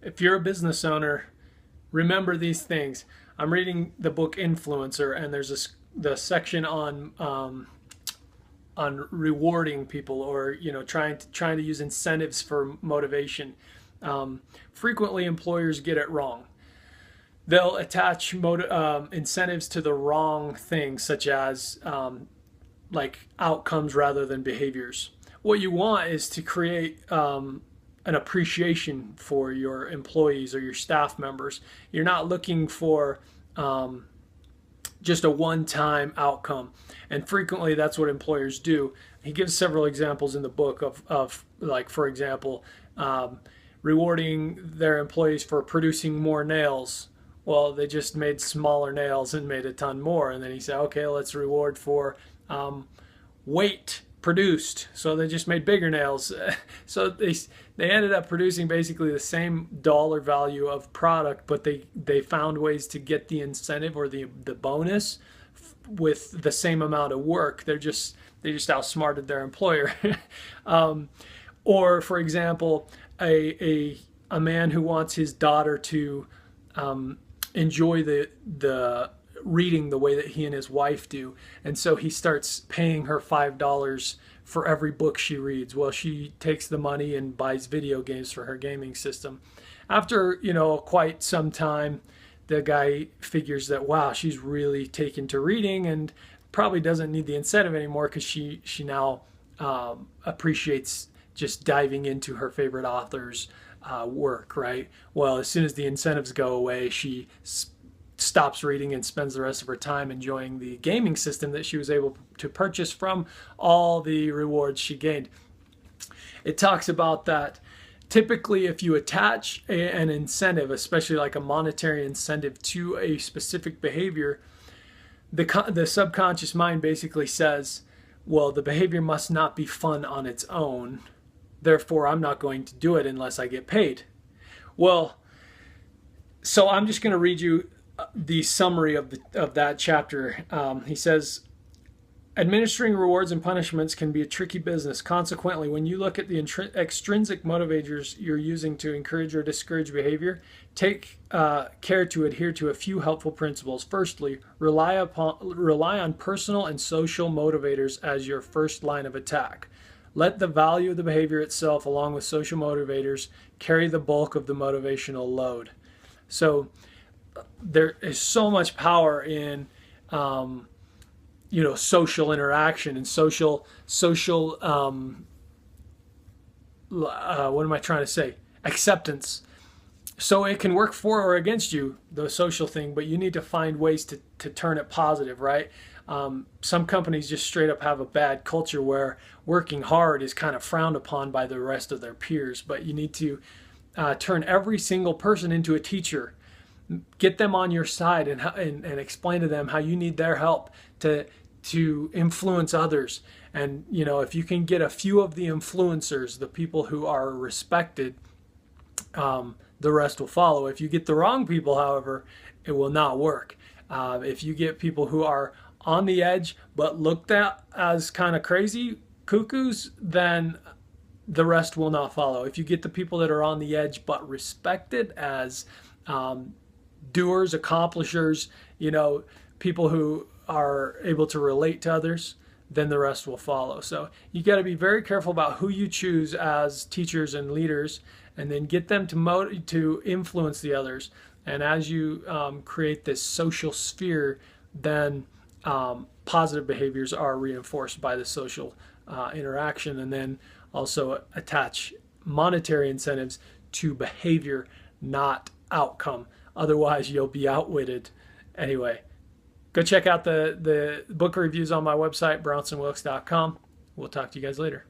if you're a business owner, remember these things. I'm reading the book Influencer, and there's the section on rewarding people, or trying to use incentives for motivation. Frequently, employers get it wrong. They'll attach incentives to the wrong things, such as like outcomes rather than behaviors. What you want is to create an appreciation for your employees or your staff members. You're not looking for just a one-time outcome. And frequently that's what employers do. He gives several examples in the book of like, for example, rewarding their employees for producing more nails. Well, they just made smaller nails and made a ton more. And then he said, okay, let's reward for weight produced. So they just made bigger nails. So they ended up producing basically the same dollar value of product, but they found ways to get the incentive or the bonus with the same amount of work. They just outsmarted their employer. Or for example, a man who wants his daughter to enjoy the reading the way that he and his wife do, and so he starts paying her $5 for every book she reads. Well, she takes the money and buys video games for her gaming system. After quite some time, the guy figures that, wow, she's really taken to reading and probably doesn't need the incentive anymore, because she now appreciates just diving into her favorite author's work, right? Well, as soon as the incentives go away, she stops reading and spends the rest of her time enjoying the gaming system that she was able to purchase from all the rewards she gained. It talks about that typically if you attach an incentive, especially like a monetary incentive, to a specific behavior, the subconscious mind basically says, well, the behavior must not be fun on its own, therefore I'm not going to do it unless I get paid. Well, so I'm just going to read you the summary of that chapter. He says, administering rewards and punishments can be a tricky business. Consequently, when you look at the extrinsic motivators you're using to encourage or discourage behavior, take care to adhere to a few helpful principles. Firstly, rely on personal and social motivators as your first line of attack. Let the value of the behavior itself, along with social motivators, carry the bulk of the motivational load. So there is so much power in social interaction and social what am I trying to say? Acceptance. So it can work for or against you, the social thing, but you need to find ways to turn it positive, right? Some companies just straight up have a bad culture where working hard is kind of frowned upon by the rest of their peers, but you need to turn every single person into a teacher. Get them on your side and explain to them how you need their help to influence others. And if you can get a few of the influencers, the people who are respected, the rest will follow. If you get the wrong people, however, it will not work. If you get people who are on the edge but looked at as kind of crazy cuckoos, then the rest will not follow. If you get the people that are on the edge but respected as doers, accomplishers, people who are able to relate to others, then the rest will follow. So you got to be very careful about who you choose as teachers and leaders, and then get them to influence the others. And as you create this social sphere, then positive behaviors are reinforced by the social interaction, and then also attach monetary incentives to behavior, not outcome. Otherwise, you'll be outwitted. Anyway, go check out the book reviews on my website, bronsonwilks.com. We'll talk to you guys later.